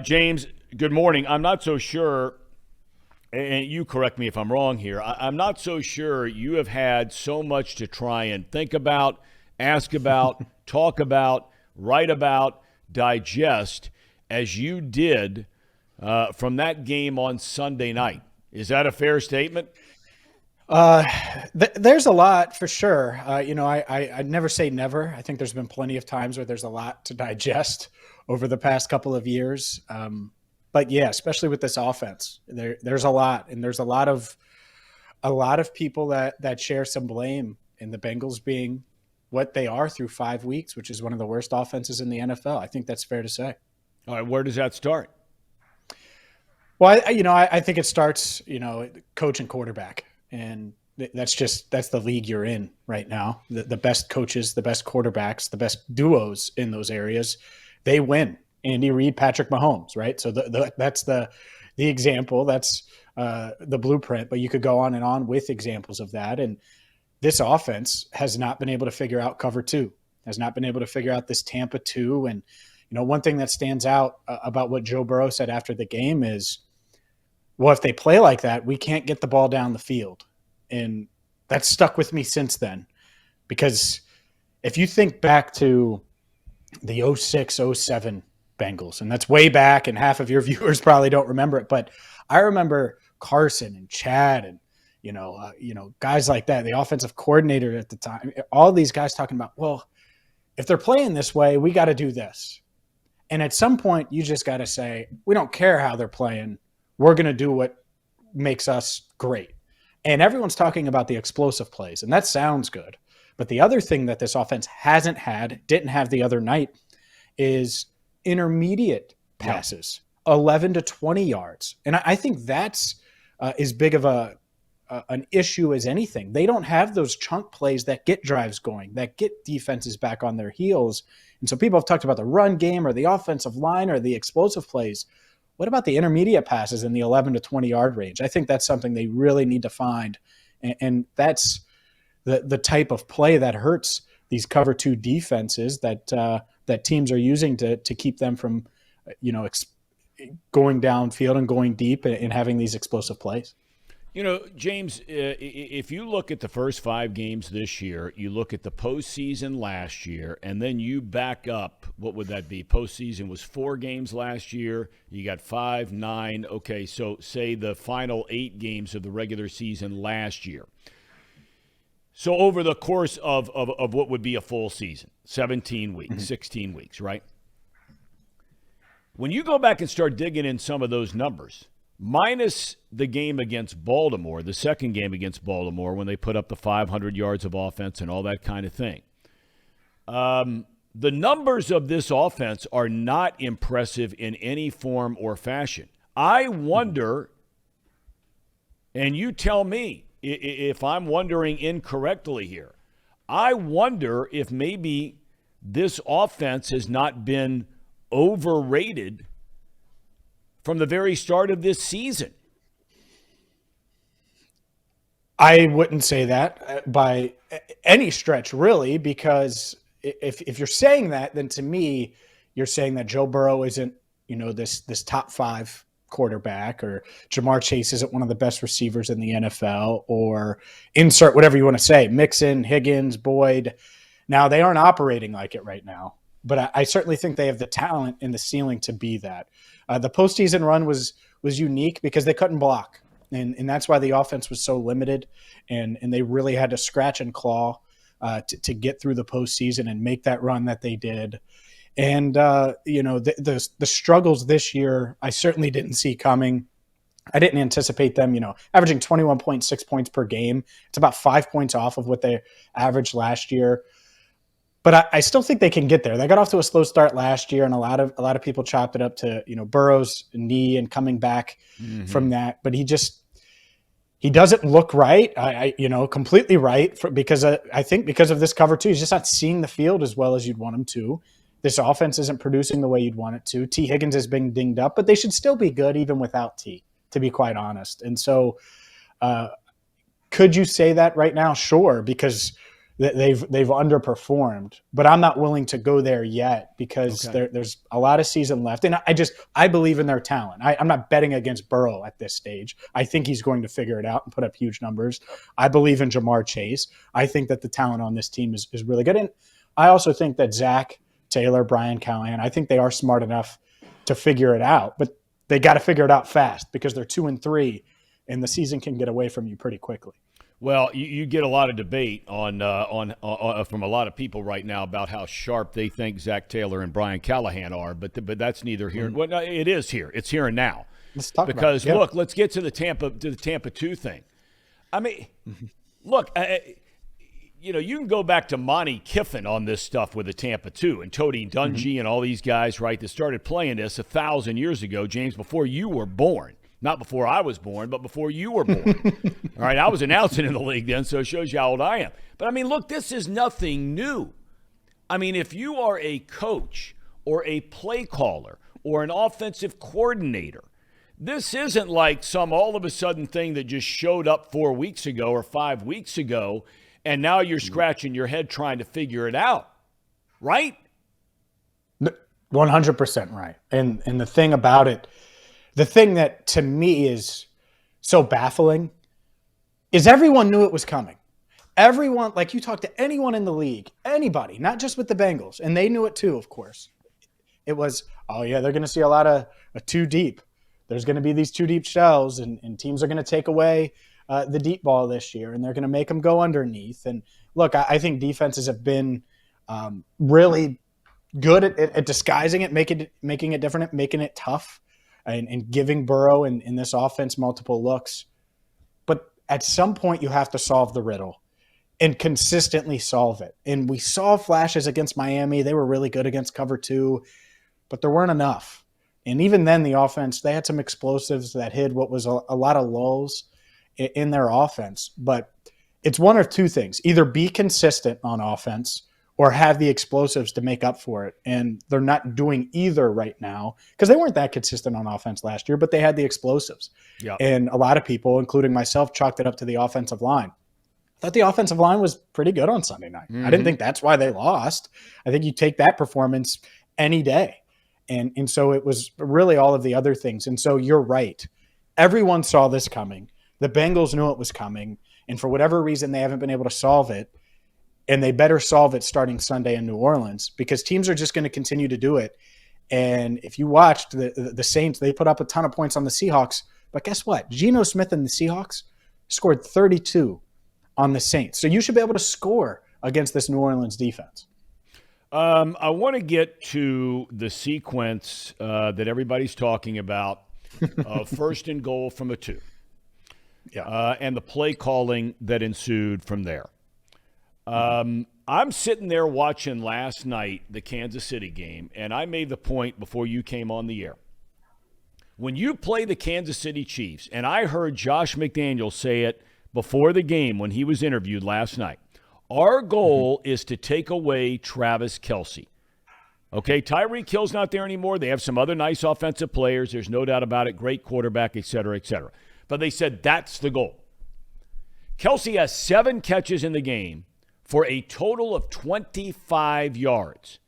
James, good morning. I'm not so sure, and you correct me if I'm wrong here. I'm not so sure you have had so much to try and think about, ask about, talk about, write about, digest as you did from that game on Sunday night. Is that a fair statement? Uh, there's a lot for sure. I'd never say never. I think there's been plenty of times where there's a lot to digest over the past couple of years. But yeah, especially with this offense, there's a lot, and there's a lot of people that share some blame in the Bengals being what they are through 5 weeks, which is one of the worst offenses in the NFL. I think that's fair to say. All right, where does that start? Well, I think it starts, coach and quarterback, and that's the league you're in right now. The best coaches, the best quarterbacks, the best duos in those areas, they win. Andy Reid, Patrick Mahomes, right? So that's the example. That's the blueprint. But you could go on and on with examples of that. And this offense has not been able to figure out cover two, has not been able to figure out this Tampa two. And one thing that stands out about what Joe Burrow said after the game is, well, if they play like that, we can't get the ball down the field. And that's stuck with me since then. Because if you think back to the 06, 07 Bengals, and that's way back, and half of your viewers probably don't remember it, but I remember Carson and Chad and, guys like that, the offensive coordinator at the time, all these guys talking about, well, if they're playing this way, we got to do this. And at some point, you just got to say, we don't care how they're playing. We're going to do what makes us great. And everyone's talking about the explosive plays, and that sounds good. But the other thing that this offense hasn't had, didn't have the other night, is intermediate passes, 11 to 20 yards. And I think that's as big of an issue as anything. They don't have those chunk plays that get drives going, that get defenses back on their heels. And so people have talked about the run game or the offensive line or the explosive plays. What about the intermediate passes in the 11 to 20 yard range? I think that's something they really need to find. And that's the type of play that hurts these cover two defenses that teams are using to keep them from, going downfield and going deep and having these explosive plays. James, if you look at the first 5 games this year, you look at the postseason last year, and then you back up, what would that be? Postseason was 4 games last year. You got 5, 9. Okay, so say the final 8 games of the regular season last year. So over the course of what would be a full season, 17 weeks, 16 weeks, right? When you go back and start digging in some of those numbers, minus the game against Baltimore, the second game against Baltimore, when they put up the 500 yards of offense and all that kind of thing, the numbers of this offense are not impressive in any form or fashion. I wonder, and you tell me if I'm wondering incorrectly here, I wonder if maybe this offense has not been overrated from the very start of this season. I wouldn't say that by any stretch, really, because if you're saying that, then to me, you're saying that Joe Burrow isn't, this top 5 quarterback, or Jamar Chase isn't one of the best receivers in the NFL, or insert whatever you want to say, Mixon, Huggins, Boyd. Now, they aren't operating like it right now, but I certainly think they have the talent and the ceiling to be that. The postseason run was unique because they couldn't block, and that's why the offense was so limited, and they really had to scratch and claw to get through the postseason and make that run that they did. And the struggles this year, I certainly didn't see coming. I didn't anticipate them, averaging 21.6 points per game. It's about 5 points off of what they averaged last year. But I still think they can get there. They got off to a slow start last year, and a lot of people chopped it up to Burrow's knee and coming back from that. But he doesn't look right. Completely right because I think because of this cover two, he's just not seeing the field as well as you'd want him to. This offense isn't producing the way you'd want it to. T. Higgins has been dinged up, but they should still be good even without T, to be quite honest. And so, could you say that right now? Sure, because they've underperformed, but I'm not willing to go there yet because there's a lot of season left. And I believe in their talent. I'm not betting against Burrow at this stage. I think he's going to figure it out and put up huge numbers. I believe in Jamar Chase. I think that the talent on this team is really good. And I also think that Zach Taylor, Brian Callahan, I think they are smart enough to figure it out, but they got to figure it out fast because they're 2-3 and the season can get away from you pretty quickly. Well, you get a lot of debate on from a lot of people right now about how sharp they think Zach Taylor and Brian Callahan are, but that's neither here. Well, no, it is here. It's here and now. Let's talk because about it. Yeah. Look, let's get to the Tampa 2 thing. I mean, look, you can go back to Monty Kiffin on this stuff with the Tampa 2 and Tony Dungy and all these guys, right, that started playing this 1,000 years ago, James, before you were born. Not before I was born, but before you were born. All right, I was announcing in the league then, so it shows you how old I am. But, I mean, look, this is nothing new. I mean, if you are a coach or a play caller or an offensive coordinator, this isn't like some all-of-a-sudden thing that just showed up 4 weeks ago or 5 weeks ago, and now you're scratching your head trying to figure it out, right? 100% right. And the thing about it, the thing that to me is so baffling is everyone knew it was coming. Everyone, like you talk to anyone in the league, anybody, not just with the Bengals, and they knew it too, of course. It was, oh yeah, they're going to see a lot of too deep. There's going to be these too deep shells, and teams are going to take away the deep ball this year, and they're going to make them go underneath. And look, I think defenses have been really good at disguising it, making it different, making it tough. And giving Burrow in this offense multiple looks. But at some point, you have to solve the riddle and consistently solve it. And we saw flashes against Miami. They were really good against cover 2, but there weren't enough. And even then, the offense, they had some explosives that hid what was a lot of lulls in their offense. But it's one of two things. Either be consistent on offense or have the explosives to make up for it. And they're not doing either right now because they weren't that consistent on offense last year, but they had the explosives. Yep. And a lot of people, including myself, chalked it up to the offensive line. I thought the offensive line was pretty good on Sunday night. I didn't think that's why they lost. I think you take that performance any day. And so it was really all of the other things. And so you're right. Everyone saw this coming. The Bengals knew it was coming. And for whatever reason, they haven't been able to solve it. And they better solve it starting Sunday in New Orleans because teams are just going to continue to do it. And if you watched the Saints, they put up a ton of points on the Seahawks. But guess what? Geno Smith and the Seahawks scored 32 on the Saints. So you should be able to score against this New Orleans defense. I want to get to the sequence that everybody's talking about, first and goal from a 2. Yeah. And the play calling that ensued from there. I'm sitting there watching last night the Kansas City game, and I made the point before you came on the air. When you play the Kansas City Chiefs, and I heard Josh McDaniels say it before the game when he was interviewed last night, our goal is to take away Travis Kelce. Okay, Tyreek Hill's not there anymore. They have some other nice offensive players. There's no doubt about it. Great quarterback, et cetera, et cetera. But they said that's the goal. Kelce has 7 catches in the game for a total of 25 yards.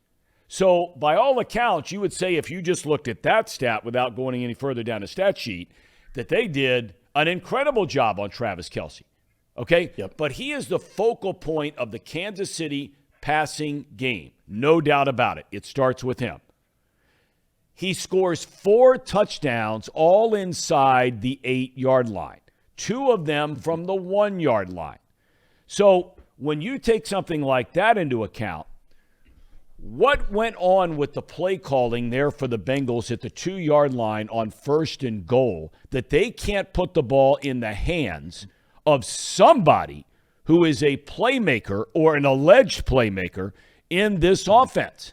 So by all accounts, you would say if you just looked at that stat without going any further down the stat sheet, that they did an incredible job on Travis Kelce. Okay? Yep. But he is the focal point of the Kansas City passing game. No doubt about it. It starts with him. He scores 4 touchdowns all inside the 8-yard line. 2 of them from the 1-yard line. So when you take something like that into account, what went on with the play calling there for the Bengals at the 2-yard line on first and goal that they can't put the ball in the hands of somebody who is a playmaker or an alleged playmaker in this offense?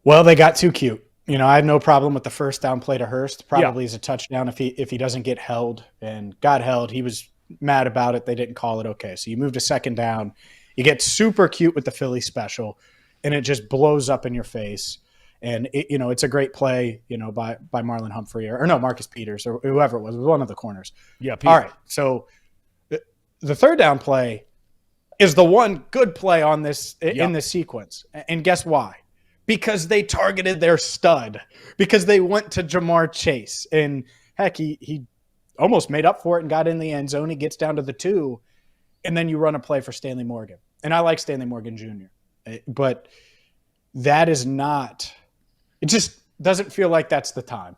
Well, they got too cute. I have no problem with the first down play to Hurst. Probably is a touchdown if he doesn't get held, and got held. He was mad about it. They didn't call it. Okay, so you move to second down. You get super cute with the Philly special, and it just blows up in your face. And it's a great play, by Marlon Humphrey or no, Marcus Peters or whoever it was one of the corners. Yeah. Peters. All right. So the third down play, is the one good play on this in this sequence. And guess why? Because they targeted their stud, because they went to Jamar Chase. And heck, he almost made up for it and got in the end zone. He gets down to the 2, and then you run a play for Stanley Morgan. And I like Stanley Morgan Jr., but that is not – it just doesn't feel like that's the time.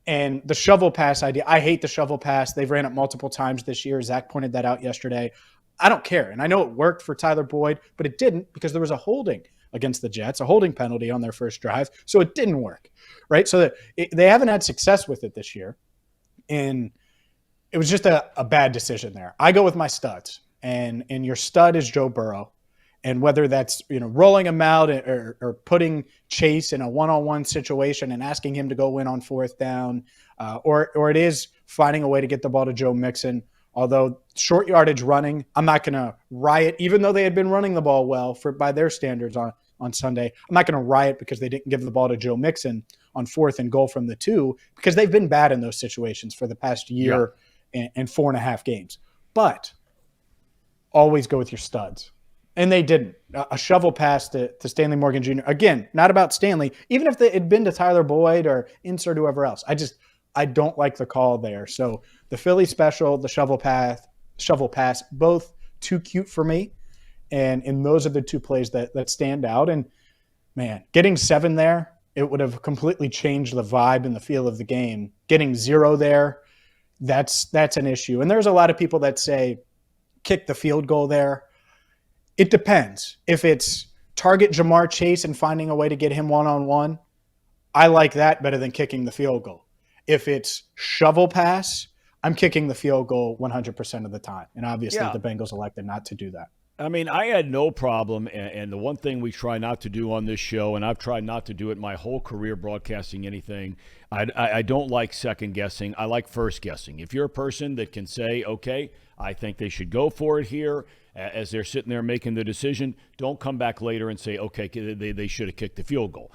And the shovel pass idea, I hate the shovel pass. They've ran it multiple times this year. Zach pointed that out yesterday. I don't care. And I know it worked for Tyler Boyd, but it didn't because there was a holding against the Jets, a holding penalty on their first drive. So it didn't work, right? So they haven't had success with it this year. And it was just a bad decision there. I go with my studs, and your stud is Joe Burrow. And whether that's, rolling him out or putting Chase in a one-on-one situation and asking him to go in on 4th down, or it is finding a way to get the ball to Joe Mixon. Although short yardage running, I'm not going to riot, even though they had been running the ball well by their standards on Sunday. I'm not going to riot because they didn't give the ball to Joe Mixon on 4th and goal from the 2, because they've been bad in those situations for the past year and 4.5 games. But always go with your studs. And they didn't. A shovel pass to Stanley Morgan Jr. Again, not about Stanley. Even if it had been to Tyler Boyd or insert whoever else, I don't like the call there. So the Philly special, the shovel pass, both too cute for me. And those are the 2 plays that stand out. And man, getting 7 there, it would have completely changed the vibe and the feel of the game. Getting 0 there, that's an issue. And there's a lot of people that say kick the field goal there. It depends. If it's target Jamar Chase and finding a way to get him one-on-one, I like that better than kicking the field goal. If it's shovel pass, I'm kicking the field goal 100% of the time. And obviously the Bengals elected not to do that. I mean, I had no problem, and the one thing we try not to do on this show, and I've tried not to do it my whole career broadcasting anything, I don't like second guessing. I like first guessing. If you're a person that can say, okay, I think they should go for it here, as they're sitting there making the decision, don't come back later and say, okay, they should have kicked the field goal.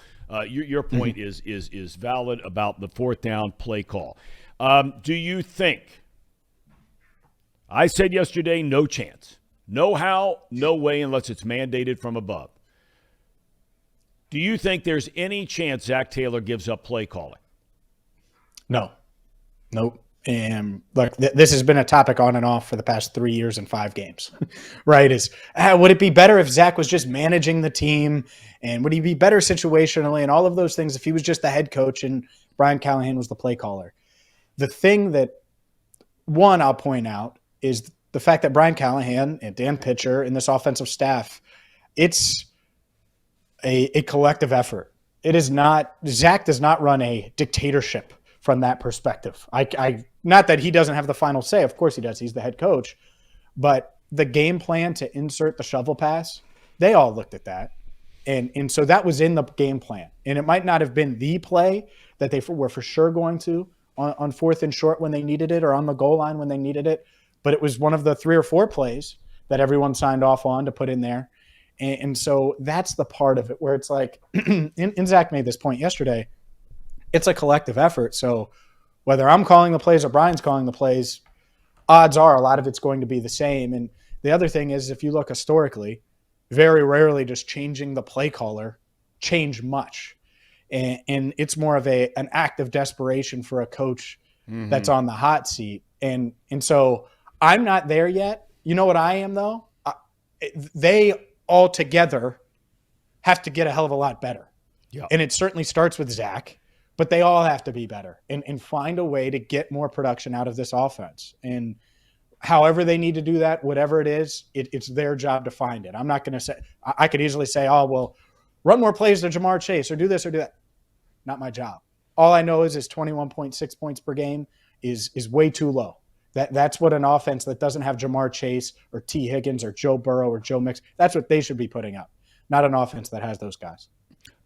Your point is valid about the 4th down play call. Do you think, I said yesterday, no chance. No how, no way unless it's mandated from above. Do you think there's any chance Zach Taylor gives up play calling? No. Nope. And look, this has been a topic on and off for the past 3 years and 5 games, right? Would it be better if Zach was just managing the team, and would he be better situationally and all of those things if he was just the head coach and Brian Callahan was the play caller? The thing that, one, I'll point out is the fact that Brian Callahan and Dan Pitcher and this offensive staff, it's a collective effort. It is not, Zach does not run a dictatorship from that perspective. Not that he doesn't have the final say. Of course he does. He's the head coach. But the game plan to insert the shovel pass, they all looked at that. And so that was in the game plan. And it might not have been the play that they were for sure going to on 4th and short when they needed it, or on the goal line when they needed it. But it was one of the 3 or 4 plays that everyone signed off on to put in there. And so that's the part of it where it's like, and Zach made this point yesterday, it's a collective effort. So whether I'm calling the plays or Brian's calling the plays, odds are a lot of it's going to be the same. And the other thing is, if you look historically, very rarely does changing the play caller change much. And it's more of an act of desperation for a coach that's on the hot seat. And so I'm not there yet. You know what I am, though? They all together have to get a hell of a lot better. Yeah. And it certainly starts with Zach, but they all have to be better and find a way to get more production out of this offense. And however they need to do that, whatever it is, it's their job to find it. I'm not going to say – I could easily say, oh, well, run more plays to Jamar Chase or do this or do that. Not my job. All I know is 21.6 points per game is way too low. That's what an offense that doesn't have Jamar Chase or T. Higgins or Joe Burrow or Joe Mixon, that's what they should be putting up, not an offense that has those guys.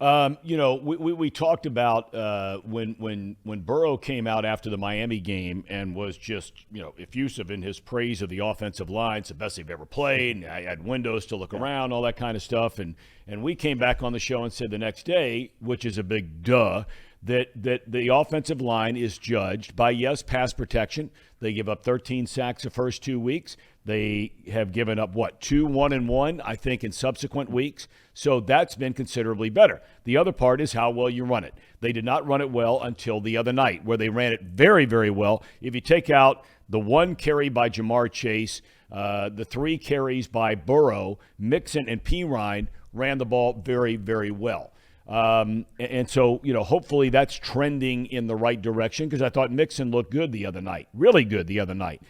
We talked about when Burrow came out after the Miami game and was just, effusive in his praise of the offensive line. It's the best they've ever played. And I had windows to look around, all that kind of stuff. And we came back on the show and said the next day, which is a big duh, that the offensive line is judged by, yes, pass protection. They give up 13 sacks the first 2 weeks. They have given up, 2 1-1, I think, in subsequent weeks. So that's been considerably better. The other part is how well you run it. They did not run it well until the other night, where they ran it very, very well. If you take out the 1 carry by Jamar Chase, the 3 carries by Burrow, Mixon and Pirine ran the ball very, very well. And so, hopefully that's trending in the right direction, because I thought Mixon looked good the other night, really good the other night.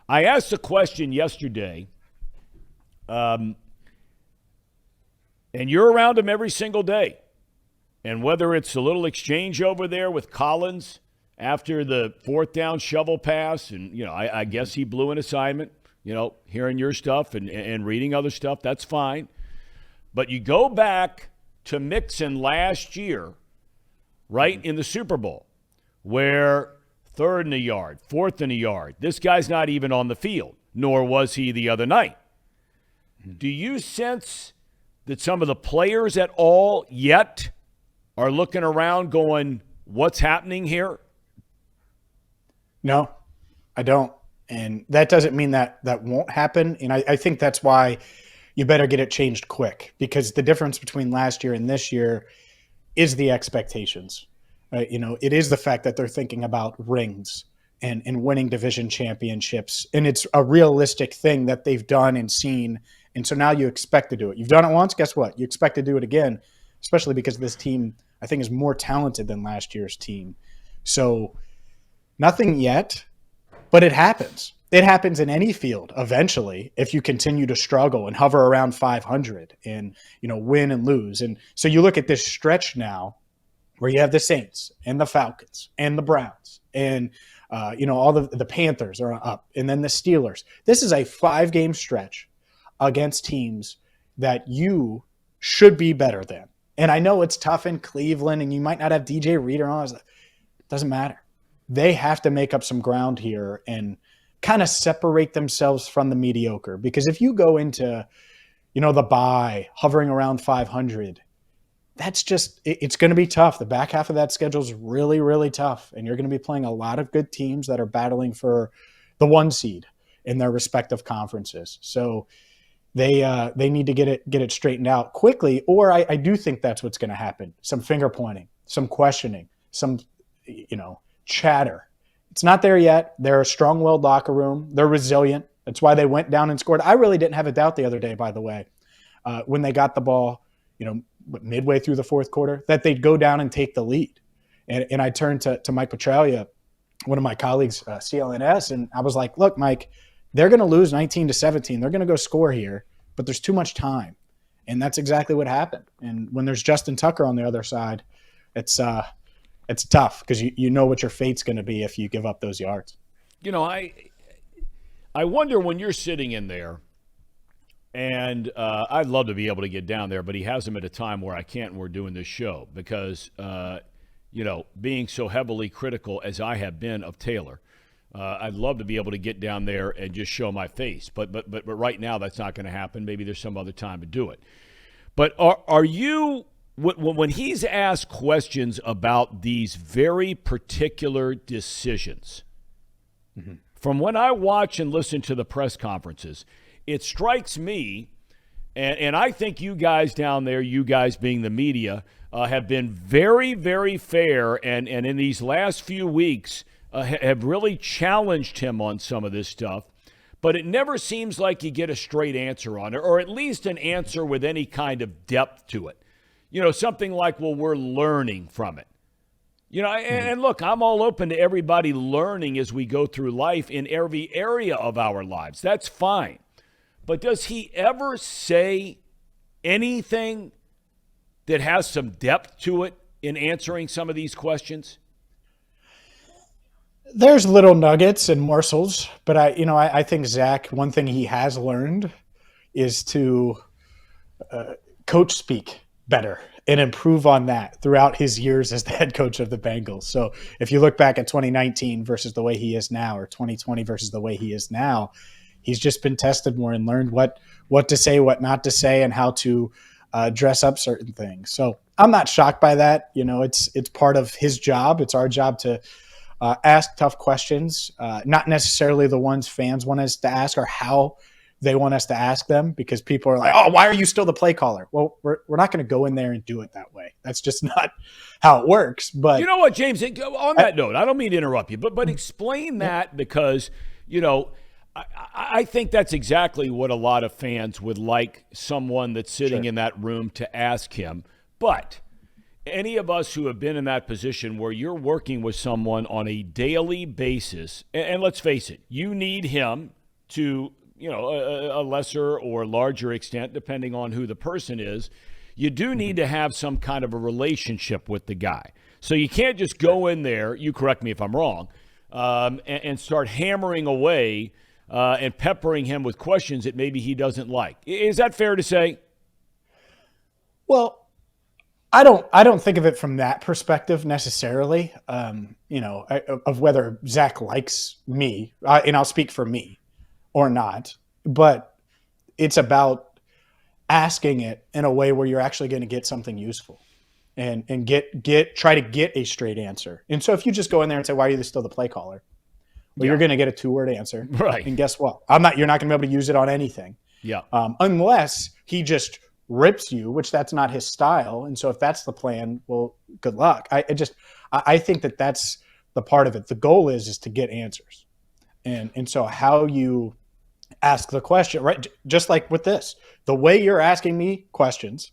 I asked a question yesterday, and you're around him every single day. And whether it's a little exchange over there with Collins after the 4th down shovel pass, and, I guess he blew an assignment, hearing your stuff and reading other stuff, that's fine. But you go back to Mixon last year, right, in the Super Bowl, where 3rd in a yard, 4th in a yard, this guy's not even on the field, nor was he the other night. Do you sense that some of the players at all yet are looking around going, what's happening here? No, I don't. And that doesn't mean that won't happen. And I think that's why you better get it changed quick, because the difference between last year and this year is the expectations. Right? It is the fact that they're thinking about rings and winning division championships. And it's a realistic thing that they've done and seen. And so now you expect to do it. You've done it once, guess what? You expect to do it again, especially because this team, I think, is more talented than last year's team. So nothing yet, but it happens. It happens in any field eventually if you continue to struggle and hover around 500 and, win and lose. And so you look at this stretch now where you have the Saints and the Falcons and the Browns and, all the Panthers are up, and then the Steelers. This is a 5-game stretch against teams that you should be better than. And I know it's tough in Cleveland and you might not have DJ Reed or all that. It doesn't matter. They have to make up some ground here and kind of separate themselves from the mediocre. Because if you go into, the bye, hovering around 500, that's just, it's going to be tough. The back half of that schedule is really, really tough. And you're going to be playing a lot of good teams that are battling for the 1 seed in their respective conferences. So they need to get it straightened out quickly, or I do think that's what's going to happen. Some finger pointing, some questioning, some, chatter. It's not there yet. They're a strong-willed locker room. They're resilient. That's why they went down and scored. I really didn't have a doubt the other day, by the way, when they got the ball, midway through the 4th quarter, that they'd go down and take the lead. And I turned to Mike Petralia, one of my colleagues, CLNS, and I was like, look, Mike, they're going to lose 19-17. They're going to go score here, but there's too much time. And that's exactly what happened. And when there's Justin Tucker on the other side, it's tough, because you know what your fate's going to be if you give up those yards. I wonder when you're sitting in there, and I'd love to be able to get down there, but he has them at a time where I can't, and we're doing this show because, being so heavily critical as I have been of Taylor, I'd love to be able to get down there and just show my face. But right now that's not going to happen. Maybe there's some other time to do it. But are you – when he's asked questions about these very particular decisions, from when I watch and listen to the press conferences, it strikes me, and I think you guys down there, you guys being the media, have been very, very fair, and in these last few weeks have really challenged him on some of this stuff. But it never seems like you get a straight answer on it, or at least an answer with any kind of depth to it. Something like, well, we're learning from it. And look, I'm all open to everybody learning as we go through life in every area of our lives. That's fine. But does he ever say anything that has some depth to it in answering some of these questions? There's little nuggets and morsels, but I think Zach, one thing he has learned is to coach speak better and improve on that throughout his years as the head coach of the Bengals. So if you look back at 2019 versus the way he is now, or 2020 versus the way he is now, he's just been tested more and learned what to say, what not to say, and how to dress up certain things. So I'm not shocked by that. It's part of his job. It's our job to ask tough questions, not necessarily the ones fans want us to ask or how they want us to ask them, because people are like, oh, why are you still the play caller? Well, we're not going to go in there and do it that way. That's just not how it works. But you know what, James, on that note, I don't mean to interrupt you, but explain that, because, I think that's exactly what a lot of fans would like someone that's sitting in that room to ask him. But any of us who have been in that position where you're working with someone on a daily basis, and let's face it, you need him to, a lesser or larger extent, depending on who the person is, you do need to have some kind of a relationship with the guy. So you can't just go in there, you correct me if I'm wrong, and start hammering away and peppering him with questions that maybe he doesn't like. Is that fair to say? Well, I don't think of it from that perspective necessarily, of whether Zach likes me, and I'll speak for me or not, but it's about asking it in a way where you're actually going to get something useful and try to get a straight answer. And so if you just go in there and say, why are you still the play caller? Well, you're going to get a 2-word answer. Right. And guess what? You're not going to be able to use it on anything. Yeah. Unless he just rips you, which that's not his style. And so if that's the plan, well, good luck. I think that that's the part of it. The goal is to get answers. And so how you ask the question, right? Just like with this, the way you're asking me questions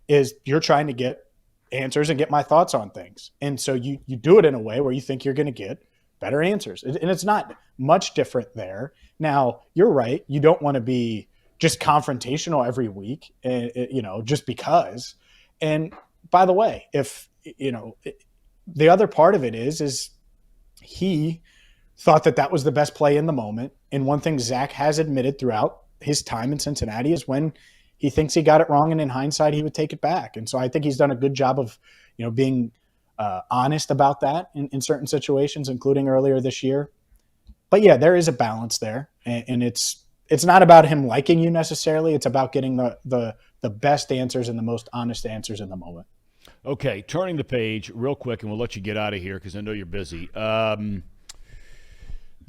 is you're trying to get answers and get my thoughts on things. And so you do it in a way where you think you're going to get better answers. And it's not much different there. Now, you're right. You don't want to be just confrontational every week, just because. And by the way, if, the other part of it is he thought that was the best play in the moment. And one thing Zach has admitted throughout his time in Cincinnati is when he thinks he got it wrong, and in hindsight, he would take it back. And so I think he's done a good job of, being honest about that in certain situations, including earlier this year. But yeah, there is a balance there, and it's not about him liking you necessarily. It's about getting the best answers and the most honest answers in the moment. Okay, turning the page real quick, and we'll let you get out of here because I know you're busy. The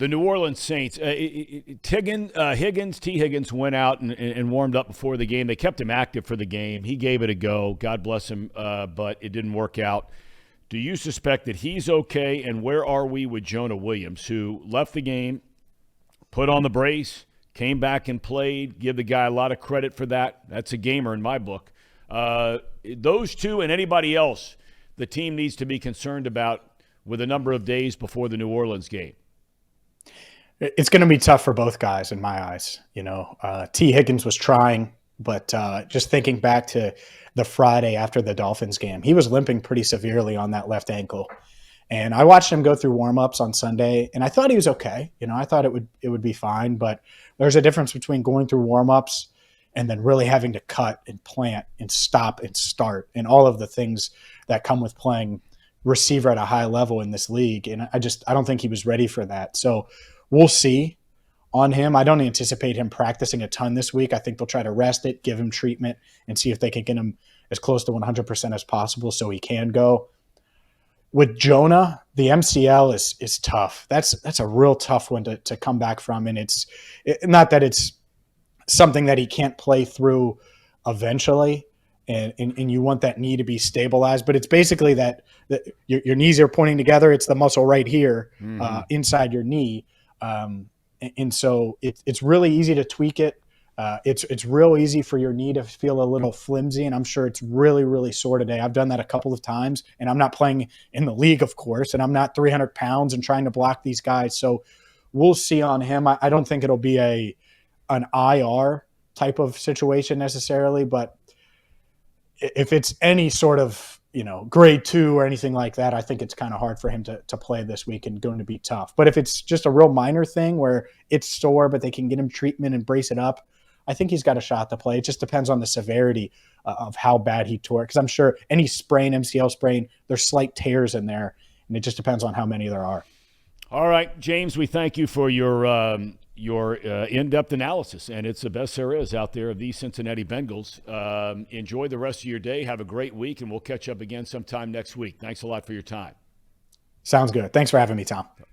New Orleans Saints, T. Higgins went out and warmed up before the game. They kept him active for the game. He gave it a go. God bless him, but it didn't work out. Do you suspect that he's okay, and where are we with Jonah Williams, who left the game, put on the brace, came back and played? Give the guy a lot of credit for that. That's a gamer in my book. Those two and anybody else the team needs to be concerned about with a number of days before the New Orleans game. It's going to be tough for both guys in my eyes. T. Higgins was trying, but just thinking back to the Friday after the Dolphins game, he was limping pretty severely on that left ankle. And I watched him go through warmups on Sunday, and I thought he was okay. I thought it would be fine, but there's a difference between going through warmups and then really having to cut and plant and stop and start and all of the things that come with playing receiver at a high level in this league. And I don't think he was ready for that. So we'll see on him. I don't anticipate him practicing a ton this week. I think they'll try to rest it, give him treatment, and see if they can get him as close to 100% as possible so he can go. With Jonah, the MCL is tough. That's a real tough one to come back from. And it's not that it's something that he can't play through eventually, and you want that knee to be stabilized, but it's basically that your knees are pointing together. It's the muscle right here inside your knee. And so it's really easy to tweak it. It's real easy for your knee to feel a little flimsy, and I'm sure it's really, really sore today. I've done that a couple of times, and I'm not playing in the league, of course, and I'm not 300 pounds and trying to block these guys. So we'll see on him. I don't think it'll be an IR type of situation necessarily, but if it's any sort of grade 2 or anything like that, I think it's kind of hard for him to play this week and going to be tough. But if it's just a real minor thing where it's sore, but they can get him treatment and brace it up, I think he's got a shot to play. It just depends on the severity of how bad he tore it. Because I'm sure any sprain, MCL sprain, there's slight tears in there, and it just depends on how many there are. All right, James, we thank you for your your in-depth analysis, and it's the best there is out there of these Cincinnati Bengals. Enjoy the rest of your day. Have a great week, and we'll catch up again sometime next week. Thanks a lot for your time. Sounds good. Thanks for having me, Thom.